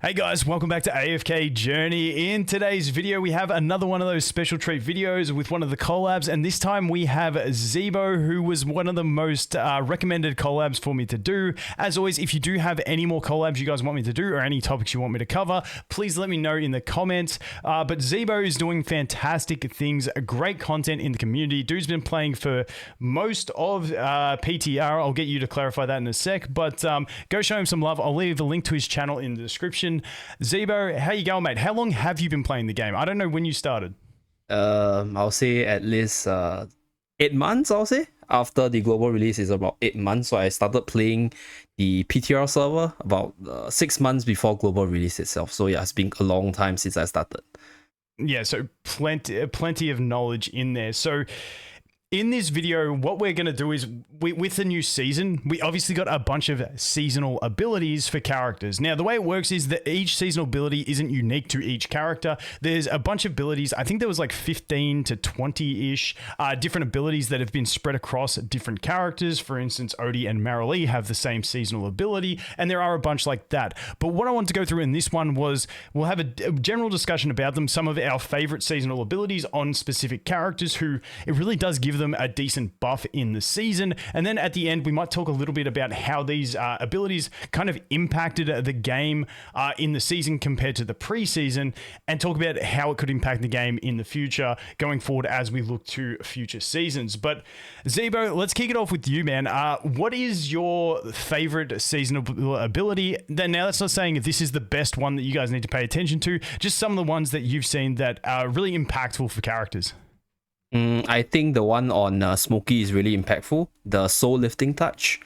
Hey guys, welcome back to AFK Journey. In today's video, we have another one of those special treat videos with one of the collabs, and this time we have Zebo, who was one of the most recommended collabs for me to do. As always, if you do have any more collabs you guys want me to do or any topics you want me to cover, please let me know in the comments. But Zebo is doing fantastic things, great content in the community. Dude's been playing for most of PTR. I'll get you to clarify that in a sec, but go show him some love. I'll leave a link to his channel in the description. Zebo, how you going, mate? How long have you been playing the game? I don't know when you started. I'll say at least 8 months, I'll say. After the global release is about 8 months. So I started playing the PTR server about 6 months before global release itself. So yeah, it's been a long time since I started. Yeah, so plenty of knowledge in there. So in this video, what we're going to do is, with the new season, we obviously got a bunch of seasonal abilities for characters. Now, the way it works is that each seasonal ability isn't unique to each character. There's a bunch of abilities. I think there was like 15 to 20-ish different abilities that have been spread across different characters. For instance, Odie and Marilee have the same seasonal ability, and there are a bunch like that. But what I wanted to go through in this one was, we'll have a general discussion about them, some of our favorite seasonal abilities on specific characters who it really does give them a decent buff in the season. And then at the end, we might talk a little bit about how these abilities kind of impacted the game in the season compared to the preseason, and talk about how it could impact the game in the future going forward as we look to future seasons. But Zebo, let's kick it off with you, man. What is your favorite seasonal ability? Then now, that's not saying if this is the best one that you guys need to pay attention to, just some of the ones that you've seen that are really impactful for characters. I think the one on Smokey is really impactful. The soul lifting touch.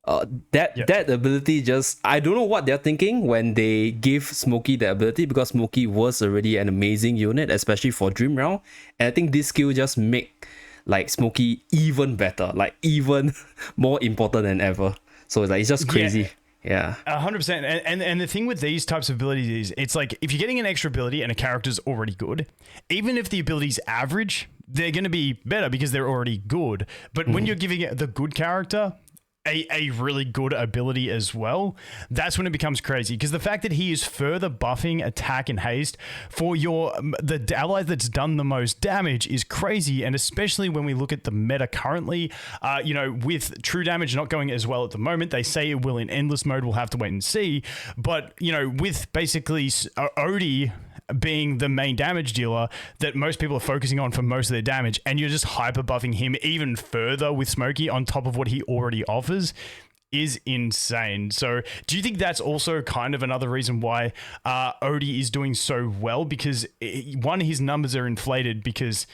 That ability, just, I don't know what they're thinking when they give Smokey the ability, because Smokey was already an amazing unit, especially for Dream Realm. And I think this skill just make like Smokey even better, like even more important than ever. So it's just crazy. Yeah. 100%. And the thing with these types of abilities is, it's like, if you're getting an extra ability and a character's already good, even if the ability's average, they're going to be better because they're already good. But when you're giving the good character a really good ability as well, that's when it becomes crazy, because the fact that he is further buffing attack and haste for the ally that's done the most damage is crazy. And especially when we look at the meta currently, with true damage not going as well at the moment, they say it will in endless mode. We'll have to wait and see. But with basically Odie being the main damage dealer that most people are focusing on for most of their damage, and you're just hyper buffing him even further with Smokey on top of what he already offers, is insane. So do you think that's also kind of another reason why Odie is doing so well? Because one, his numbers are inflated because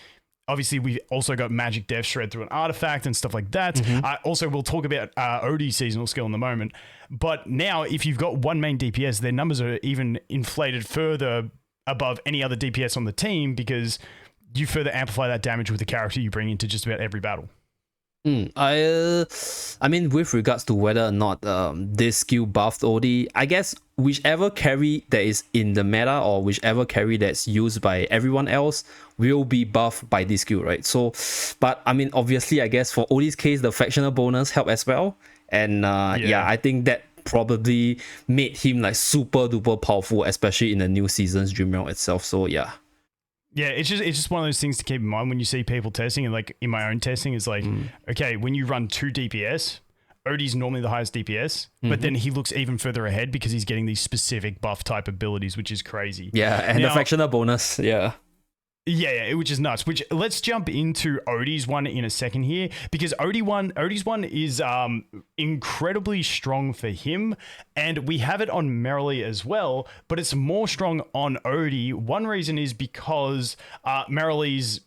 obviously we also got magic death shred through an artifact and stuff like that. Also, we'll talk about Odie's seasonal skill in the moment. But now, if you've got one main DPS, their numbers are even inflated further above any other DPS on the team, because you further amplify that damage with the character you bring into just about every battle. I mean, with regards to whether or not this skill buffed Odie, I guess whichever carry that is in the meta, or whichever carry that's used by everyone else, will be buffed by this skill, right? So, but I mean, obviously, I guess for Odie's case, the fractional bonus help as well. And yeah, I think that probably made him like super duper powerful, especially in the new season's Dream Realm itself. So yeah. Yeah, it's just one of those things to keep in mind when you see people testing, and like in my own testing, it's like, okay, when you run 2 DPS, Odie's normally the highest DPS, but then he looks even further ahead because he's getting these specific buff type abilities, which is crazy. Yeah, and now, the fractional bonus, yeah. Yeah, which is nuts. Which, let's jump into Odie's one in a second here, because Odie's one is incredibly strong for him, and we have it on Marilee as well, but it's more strong on Odie. One reason is because Marilee's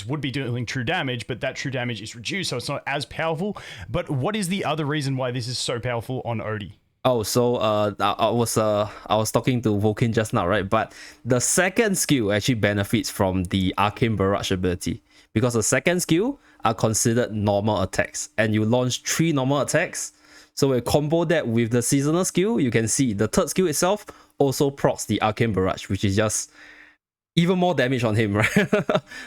would be doing true damage, but that true damage is reduced, so it's not as powerful. But what is the other reason why this is so powerful on Odie? Oh, so I was talking to Vulcan just now, right? But the second skill actually benefits from the Arcane Barrage ability, because the second skill are considered normal attacks, and you launch 3 normal attacks. So we combo that with the seasonal skill, you can see the third skill itself also procs the Arcane Barrage, which is just even more damage on him, right?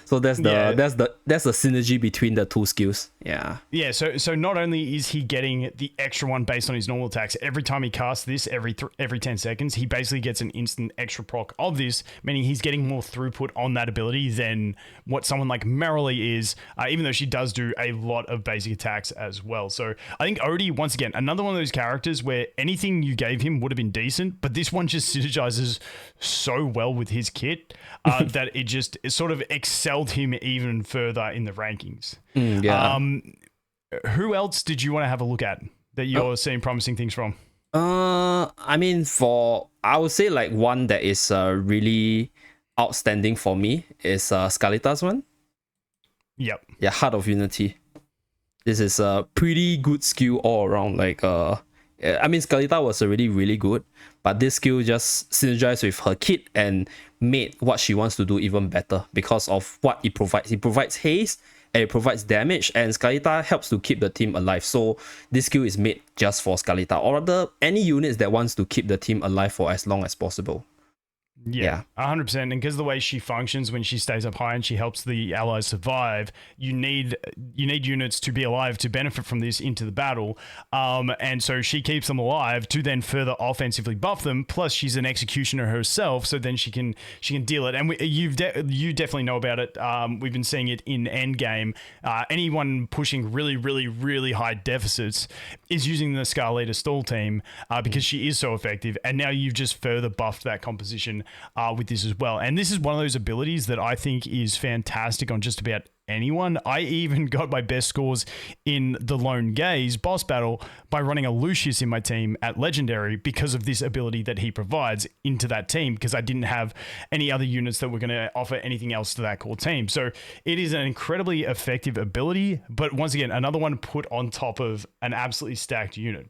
So that's the Yeah. that's the synergy between the two skills. Yeah. Yeah, so not only is he getting the extra one based on his normal attacks, every time he casts this, every 10 seconds, he basically gets an instant extra proc of this, meaning he's getting more throughput on that ability than what someone like Merrily is, even though she does do a lot of basic attacks as well. So I think Odie, once again, another one of those characters where anything you gave him would have been decent, but this one just synergizes so well with his kit that it sort of excelled him even further in the rankings. Yeah. Who else did you want to have a look at that you're seeing promising things from? I mean, I would say like one that is really outstanding for me is Scarlita's one. Yep. Yeah, Heart of Unity. This is a pretty good skill all around. Like I mean, Scarlita was already really good, but this skill just synergized with her kit and made what she wants to do even better because of what it provides. It provides haste and it provides damage, and Scarlita helps to keep the team alive. So this skill is made just for Scarlita or other any units that wants to keep the team alive for as long as possible. Yeah, 100%. And because of the way she functions when she stays up high and she helps the allies survive, you need units to be alive to benefit from this into the battle. And so she keeps them alive to then further offensively buff them. Plus, she's an executioner herself, so then she can deal it. And you definitely know about it. We've been seeing it in endgame. Anyone pushing really, really, really high deficits is using the Scarlita stall team because she is so effective. And now you've just further buffed that composition with this as well. And this is one of those abilities that I think is fantastic on just about anyone. I even got my best scores in the Lone Gaze boss battle by running a Lucius in my team at Legendary because of this ability that he provides into that team, because I didn't have any other units that were going to offer anything else to that core team. So it is an incredibly effective ability, but once again, another one put on top of an absolutely stacked unit.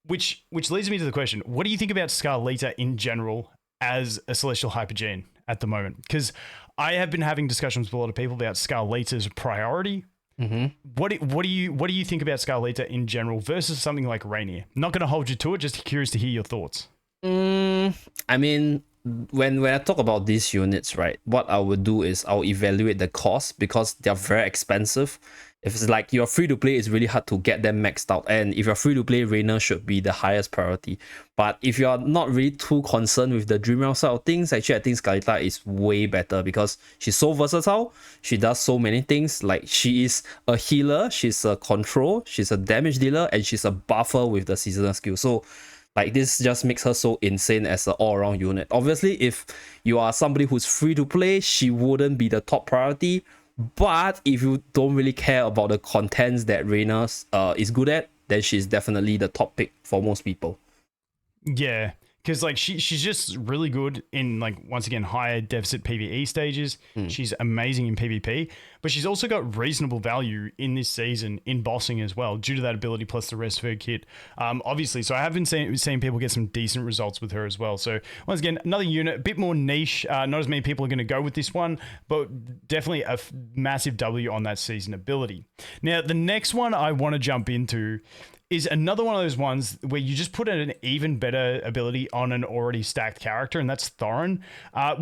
Which leads me to the question, what do you think about Scarlita in general as a Celestial Hypergene at the moment? Because I have been having discussions with a lot of people about Scarlita's priority. Mm-hmm. What do you think about Scarlita in general versus something like Rainier? Not going to hold you to it, just curious to hear your thoughts. I mean, when I talk about these units, right, what I would do is I'll evaluate the cost because they're very expensive. If it's like you're free to play, it's really hard to get them maxed out. And if you're free to play, Rainer should be the highest priority. But if you're not really too concerned with the Dream Realm side of things, actually, I think Scarlita is way better because she's so versatile. She does so many things. Like, she is a healer, she's a control, she's a damage dealer, and she's a buffer with the seasonal skill. So, like, this just makes her so insane as an all-around unit. Obviously, if you are somebody who's free to play, she wouldn't be the top priority. But if you don't really care about the contents that Reina is good at, then she's definitely the top pick for most people. Yeah, because like she's just really good in, like, once again, higher deficit PvE stages. She's amazing in PvP, but she's also got reasonable value in this season in bossing as well, due to that ability plus the rest of her kit. Obviously, so I have been seeing people get some decent results with her as well. So once again, another unit, a bit more niche. Not as many people are going to go with this one, but definitely a massive W on that season ability. Now, the next one I want to jump into is another one of those ones where you just put an even better ability on an already stacked character, and that's Thorran.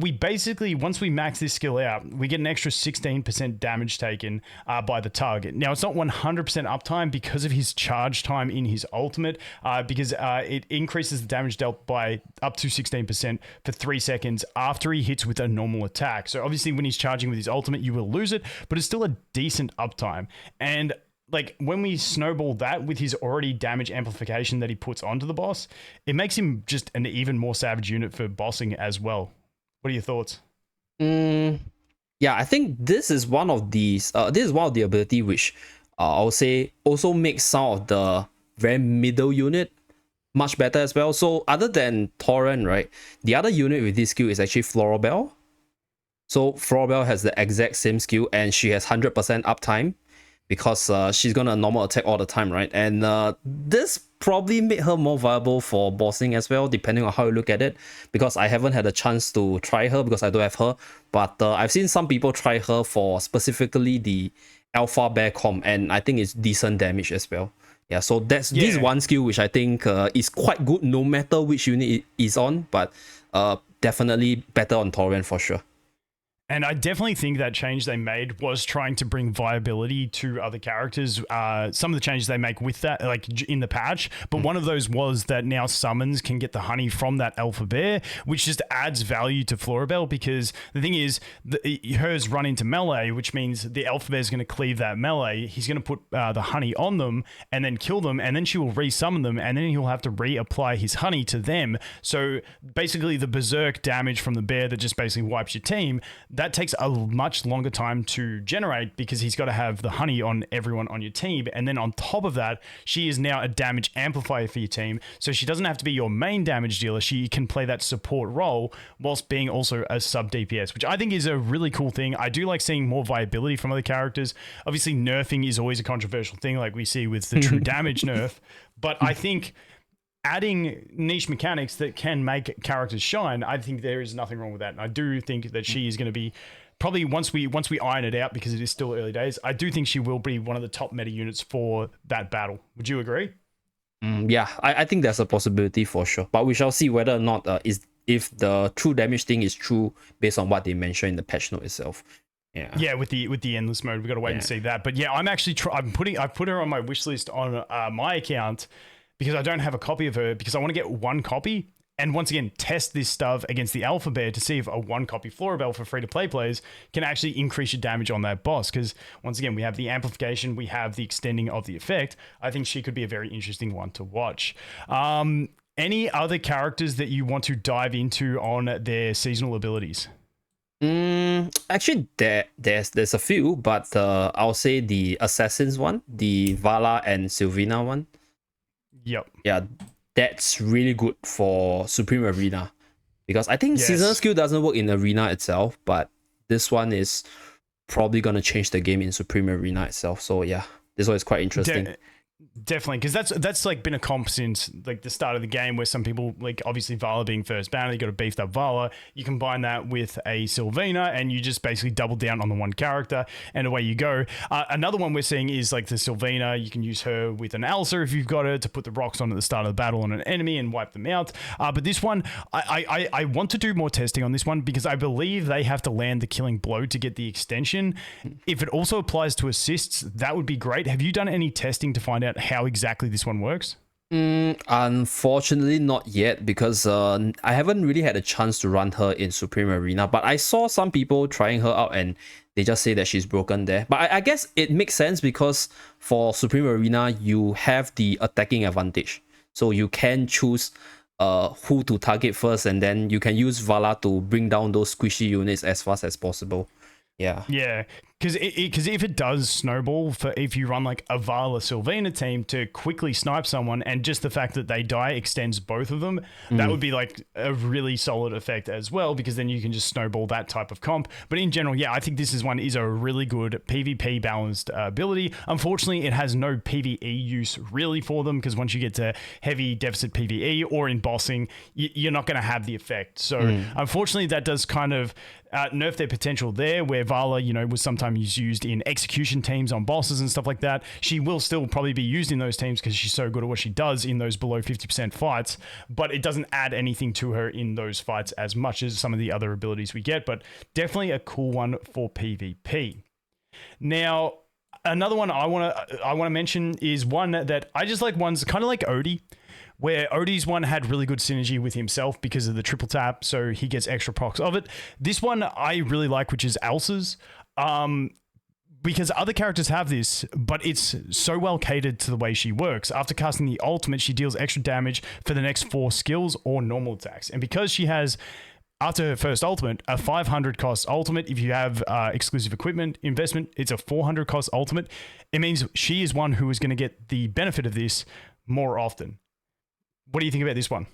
We basically, once we max this skill out, we get an extra 16% damage taken by the target. Now, it's not 100% uptime because of his charge time in his ultimate, because it increases the damage dealt by up to 16% for 3 seconds after he hits with a normal attack. So obviously, when he's charging with his ultimate, you will lose it, but it's still a decent uptime. And like, when we snowball that with his already damage amplification that he puts onto the boss, it makes him just an even more savage unit for bossing as well. What are your thoughts? Yeah, I think this is one of these. This is one of the ability which I would say also makes some of the very middle unit much better as well. So other than Thorran, right, the other unit with this skill is actually Florabelle. So Florabelle has the exact same skill and she has 100% uptime, because she's gonna normal attack all the time, right? And this probably made her more viable for bossing as well, depending on how you look at it, because I haven't had a chance to try her because I don't have her, but I've seen some people try her for specifically the Alpha Bear comp, and I think it's decent damage as well. Yeah, so this is one skill which I think is quite good no matter which unit it is on, but definitely better on Thorran for sure. And I definitely think that change they made was trying to bring viability to other characters. Some of the changes they make with that, like in the patch, but one of those was that now summons can get the honey from that alpha bear, which just adds value to Florabelle, because the thing is, hers run into melee, which means the alpha bear is going to cleave that melee. He's going to put the honey on them and then kill them, and then she will resummon them, and then he'll have to reapply his honey to them. So basically, the berserk damage from the bear that just basically wipes your team, that takes a much longer time to generate, because he's got to have the honey on everyone on your team. And then on top of that, she is now a damage amplifier for your team. So she doesn't have to be your main damage dealer. She can play that support role whilst being also a sub DPS, which I think is a really cool thing. I do like seeing more viability from other characters. Obviously, nerfing is always a controversial thing, like we see with the true damage nerf. But I think adding niche mechanics that can make characters shine, I think there is nothing wrong with that. And I do think that she is going to be probably, once we iron it out, because it is still early days, I do think she will be one of the top meta units for that battle. Would you agree? Yeah, I think there's a possibility for sure, but we shall see whether or not if the true damage thing is true based on what they mentioned in the patch note itself. Yeah, with the endless mode, we've got to wait and see that. But yeah, I'm actually I've put her on my wish list on my account, because I don't have a copy of her, because I want to get one copy and once again test this stuff against the alpha bear to see if a one copy Florabelle for free to play players can actually increase your damage on that boss. Because once again, we have the amplification, we have the extending of the effect. I think she could be a very interesting one to watch. Any other characters that you want to dive into on their seasonal abilities? Actually, there's a few, but I'll say the assassins one, the Vala and Sylvina one. Yep. Yeah, that's really good for Supreme Arena, because I think seasonal skill doesn't work in Arena itself, but this one is probably gonna change the game in Supreme Arena itself. So yeah, this one is quite interesting. Definitely, because that's like been a comp since like the start of the game, where some people, like obviously Vala being first banner, you got a beefed up Vala, you combine that with a Sylvina and you just basically double down on the one character and away you go. Another one we're seeing is like the Sylvina. You can use her with an Elsa if you've got her to put the rocks on at the start of the battle on an enemy and wipe them out. But this one, I want to do more testing on this one, because I believe they have to land the killing blow to get the extension. If it also applies to assists, that would be great. Have you done any testing to find out how exactly this one works? Unfortunately not yet, because I haven't really had a chance to run her in Supreme Arena, but I saw some people trying her out and they just say that she's broken there. But I guess it makes sense, because for Supreme Arena you have the attacking advantage, so you can choose who to target first, and then you can use Vala to bring down those squishy units as fast as possible. Yeah, because if it does snowball, for if you run like a Vala Sylvina team to quickly snipe someone, and just the fact that they die extends both of them, that would be like a really solid effect as well, because then you can just snowball that type of comp. But in general, yeah, I think this one is a really good PvP balanced ability. Unfortunately, it has no PvE use really for them, because once you get to heavy deficit PvE or in bossing, you're not going to have the effect. So unfortunately, that does kind of nerf their potential there, where Vala, was sometimes used in execution teams on bosses and stuff like that. She will still probably be used in those teams because she's so good at what she does in those below 50% fights, but it doesn't add anything to her in those fights as much as some of the other abilities we get. But definitely a cool one for PvP. Now, another one I want to mention is one that I just like, ones kind of like Odie, where Odie's one had really good synergy with himself because of the triple tap, so he gets extra procs of it. This one I really like, which is Elsa's, because other characters have this, but it's so well catered to the way she works. After casting the ultimate, she deals extra damage for the next 4 skills or normal attacks. And because she has, after her first ultimate, a 500 cost ultimate, if you have exclusive equipment investment, it's a 400 cost ultimate. It means she is one who is going to get the benefit of this more often. What do you think about this one?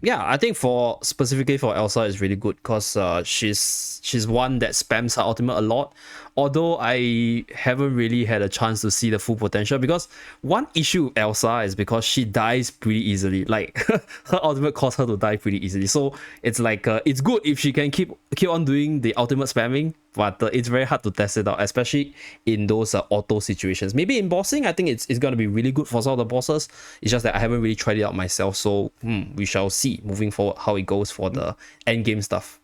Yeah, I think specifically for Elsa is really good, because she's one that spams her ultimate a lot. Although I haven't really had a chance to see the full potential, because one issue with Elsa is because she dies pretty easily. Like her ultimate causes her to die pretty easily. So it's like it's good if she can keep on doing the ultimate spamming, but it's very hard to test it out, especially in those auto situations. Maybe in bossing, I think it's gonna be really good for some of the bosses. It's just that I haven't really tried it out myself, so we shall see moving forward how it goes for the end game stuff.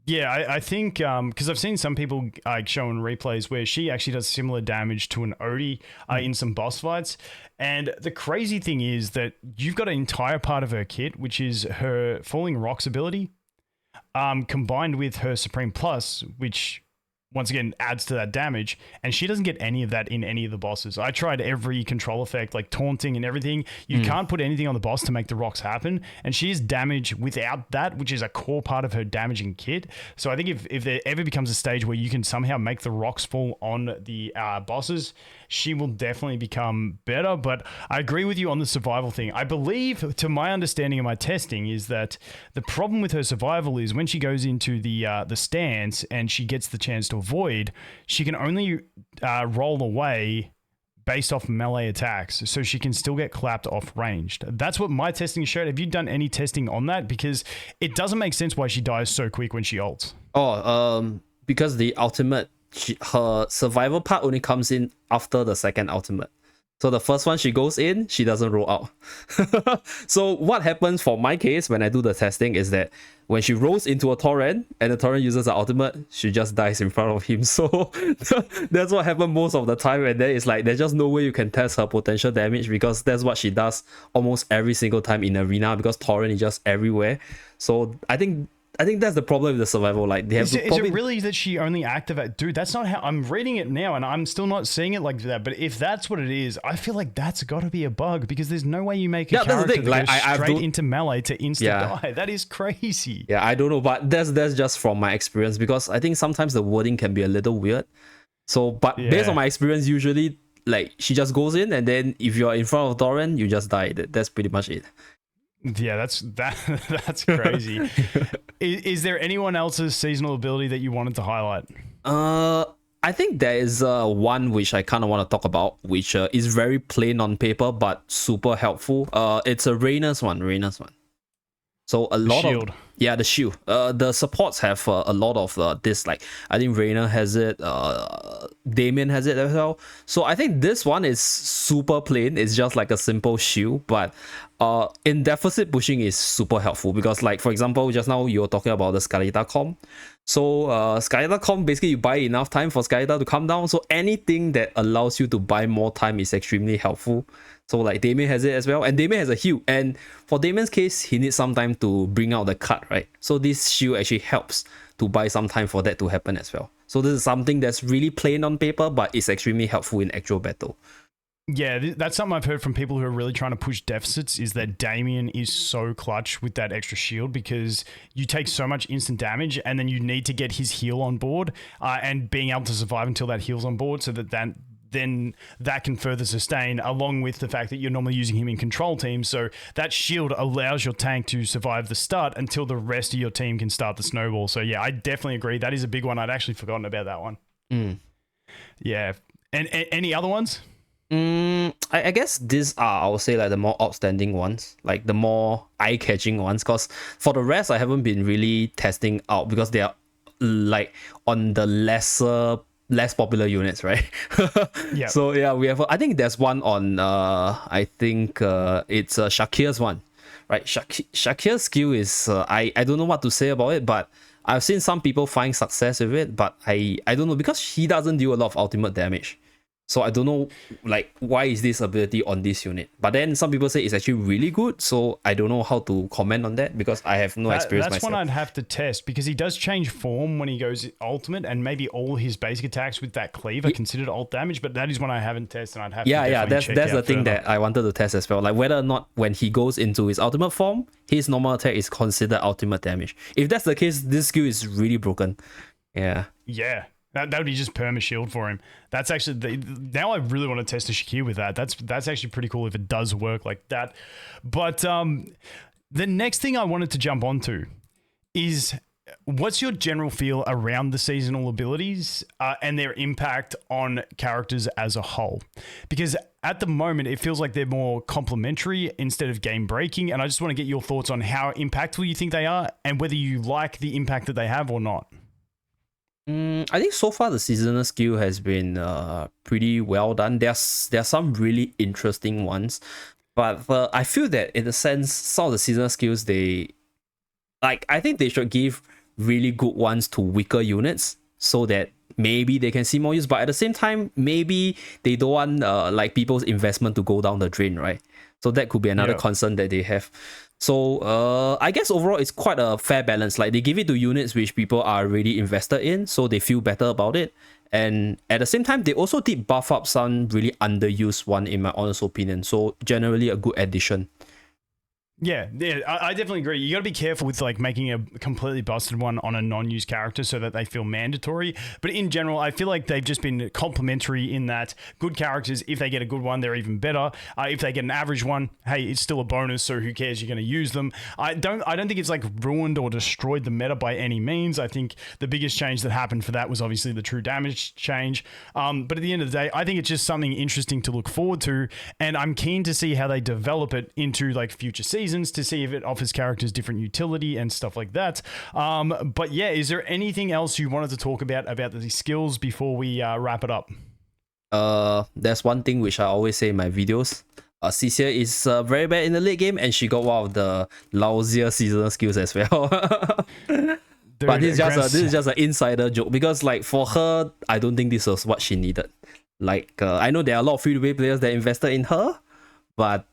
Yeah, I think because I've seen some people showing replays where she actually does similar damage to an Odie in some boss fights. And the crazy thing is that you've got an entire part of her kit, which is her Falling Rocks ability, combined with her Supreme Plus, which once again adds to that damage, and she doesn't get any of that in any of the bosses. I tried every control effect, like taunting and everything. You can't put anything on the boss to make the rocks happen, and she is damage without that, which is a core part of her damaging kit. So I think if there ever becomes a stage where you can somehow make the rocks fall on the bosses, she will definitely become better. But I agree with you on the survival thing. I believe, to my understanding of my testing, is that the problem with her survival is when she goes into the stance and she gets the chance to avoid, she can only roll away based off melee attacks, so she can still get clapped off ranged. That's what my testing showed. Have you done any testing on that? Because it doesn't make sense why she dies so quick when she ults. Because the ultimate, her survival part only comes in after the second ultimate. So the first one, she goes in, she doesn't roll out. So what happens for my case when I do the testing is that when she rolls into a Thorran and the Thorran uses the ultimate, she just dies in front of him. So that's what happened most of the time. And then it's like, there's just no way you can test her potential damage because that's what she does almost every single time in arena because Thorran is just everywhere. So I think that's the problem with the survival. Like they have is it really that she only activates? Dude, that's not how I'm reading it now, and I'm still not seeing it like that. But if that's what it is, I feel like that's got to be a bug because there's no way you make a character that goes straight into melee to insta die. That is crazy. Yeah, I don't know, but that's just from my experience because I think sometimes the wording can be a little weird. So, but based on my experience, usually like she just goes in, and then if you're in front of Thorran, you just die. That's pretty much it. Yeah, that's crazy. Is there anyone else's seasonal ability that you wanted to highlight? I think there is one which I kind of want to talk about, which is very plain on paper but super helpful. It's a Reyna's one. So a lot of the shield. The supports have a lot of this. Like I think Reina has it. Damien has it as well. So I think this one is super plain. It's just like a simple shield, but in deficit pushing is super helpful because, like for example, just now you were talking about the Scarlita comp. So Scarlita comp, basically you buy enough time for Scarlita to come down. So anything that allows you to buy more time is extremely helpful. So like Damien has it as well, and Damien has a heal, and for Damien's case he needs some time to bring out the cut, right? So this shield actually helps to buy some time for that to happen as well. So this is something that's really plain on paper, but it's extremely helpful in actual battle. Yeah, that's something I've heard from people who are really trying to push deficits, is that Damien is so clutch with that extra shield because you take so much instant damage and then you need to get his heal on board and being able to survive until that heal's on board so that then that can further sustain, along with the fact that you're normally using him in control teams. So that shield allows your tank to survive the start until the rest of your team can start the snowball. So yeah, I definitely agree. That is a big one. I'd actually forgotten about that one. Yeah. And any other ones? I guess these are, I would say, like the more outstanding ones, like the more eye-catching ones, because for the rest I haven't been really testing out because they are like on the less popular units, right? Yeah. So yeah, we have I think there's one on I think it's Shakir's one, right? Shakir's skill is I don't know what to say about it, but I've seen some people find success with it, but I don't know because he doesn't do a lot of ultimate damage. So I don't know, like, why is this ability on this unit? But then some people say it's actually really good, so I don't know how to comment on that because I have no experience that's myself. One I'd have to test because he does change form when he goes ultimate, and maybe all his basic attacks with that cleave are considered ult damage, but that is one I haven't tested, and I'd have to that's the thing further. that I wanted to test as well. Like whether or not when he goes into his ultimate form, his normal attack is considered ultimate damage. If that's the case, this skill is really broken. Yeah. Yeah. That would be just perma shield for him. That's actually now I really want to test a Shakir with that. That's actually pretty cool if it does work like that. But the next thing I wanted to jump onto is, what's your general feel around the seasonal abilities and their impact on characters as a whole? Because at the moment it feels like they're more complementary instead of game breaking, and I just want to get your thoughts on how impactful you think they are and whether you like the impact that they have or not. I think so far the seasonal skill has been pretty well done. There's some really interesting ones, but I feel that in a sense some of the seasonal skills I think they should give really good ones to weaker units so that maybe they can see more use. But at the same time, maybe they don't want like people's investment to go down the drain, right? So that could be another concern that they have. So I guess overall it's quite a fair balance. Like they give it to units which people are really invested in, so they feel better about it. And at the same time, they also did buff up some really underused one, in my honest opinion. So generally a good addition. Yeah, I definitely agree. You got to be careful with like making a completely busted one on a non-used character so that they feel mandatory. But in general, I feel like they've just been complimentary in that good characters, if they get a good one, they're even better. If they get an average one, hey, it's still a bonus, so who cares? You're going to use them. I don't think it's like ruined or destroyed the meta by any means. I think the biggest change that happened for that was obviously the true damage change. But at the end of the day, I think it's just something interesting to look forward to, and I'm keen to see how they develop it into like future seasons, to see if it offers characters different utility and stuff like that. But yeah, is there anything else you wanted to talk about the skills before we wrap it up? There's one thing which I always say in my videos. Cecilia is very bad in the late game, and she got one of the lousier seasonal skills as well. Dude, but this is just an insider joke, because like for her, I don't think this was what she needed. Like I know there are a lot of free-to-play players that invested in her, but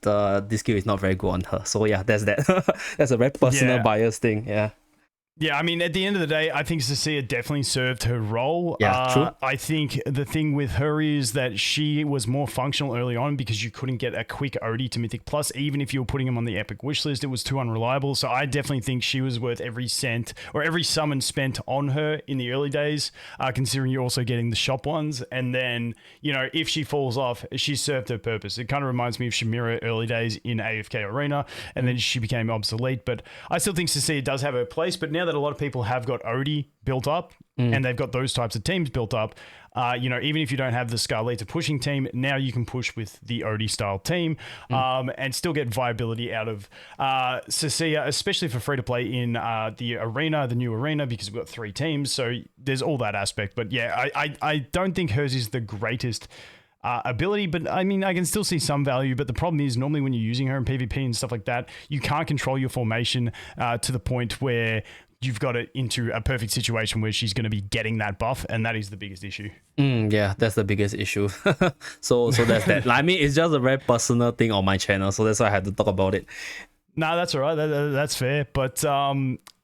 this skill is not very good on her. So yeah, that's that. That's a very personal bias thing. Yeah, I mean, at the end of the day, I think Cecilia definitely served her role. Yeah, true. I think the thing with her is that she was more functional early on because you couldn't get a quick Odie to Mythic Plus. Even if you were putting him on the Epic wish list, it was too unreliable. So I definitely think she was worth every cent or every summon spent on her in the early days, considering you're also getting the shop ones. And then, you know, if she falls off, she served her purpose. It kind of reminds me of Shamira early days in AFK Arena, and then she became obsolete. But I still think Cecilia does have her place. But now that a lot of people have got Odie built up and they've got those types of teams built up, you know, even if you don't have the Scarlita pushing team, now you can push with the Odie style team and still get viability out of Cecilia, especially for free to play in the arena, the new arena, because we've got 3 teams. So there's all that aspect. But yeah, I don't think hers is the greatest ability, but I mean, I can still see some value. But the problem is, normally when you're using her in PvP and stuff like that, you can't control your formation to the point where you've got it into a perfect situation where she's going to be getting that buff, and that is the biggest issue. Yeah, that's the biggest issue. so that's that. I mean, it's just a very personal thing on my channel, so that's why I had to talk about it. No, that's all right. That's fair. But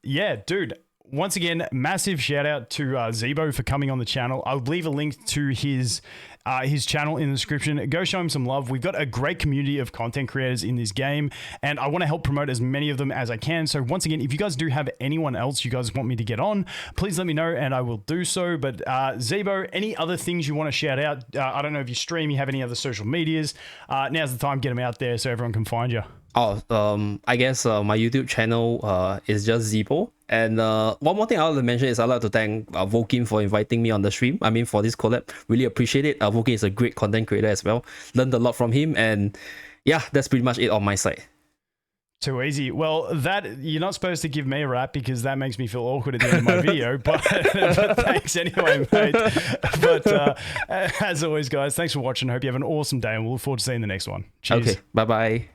yeah, dude, once again, massive shout out to Zebo for coming on the channel. I'll leave a link to his channel in the description. Go show him some love. We've got a great community of content creators in this game, and I want to help promote as many of them as I can. So once again, if you guys do have anyone else you guys want me to get on, please let me know and I will do so. But Zebo, any other things you want to shout out? I don't know if you stream, you have any other social medias. Now's the time, get them out there so everyone can find you. I guess my YouTube channel is just Zebo. And one more thing I want to mention is I'd like to thank Volkin for inviting me on the stream. I mean, for this collab, really appreciate it. Volkin is a great content creator as well. Learned a lot from him, and yeah, that's pretty much it on my side. Too easy. Well, that you're not supposed to give me a rap because that makes me feel awkward at the end of my video. But thanks anyway, mate. But as always, guys, thanks for watching. Hope you have an awesome day, and we'll look forward to seeing the next one. Cheers. Okay, bye-bye.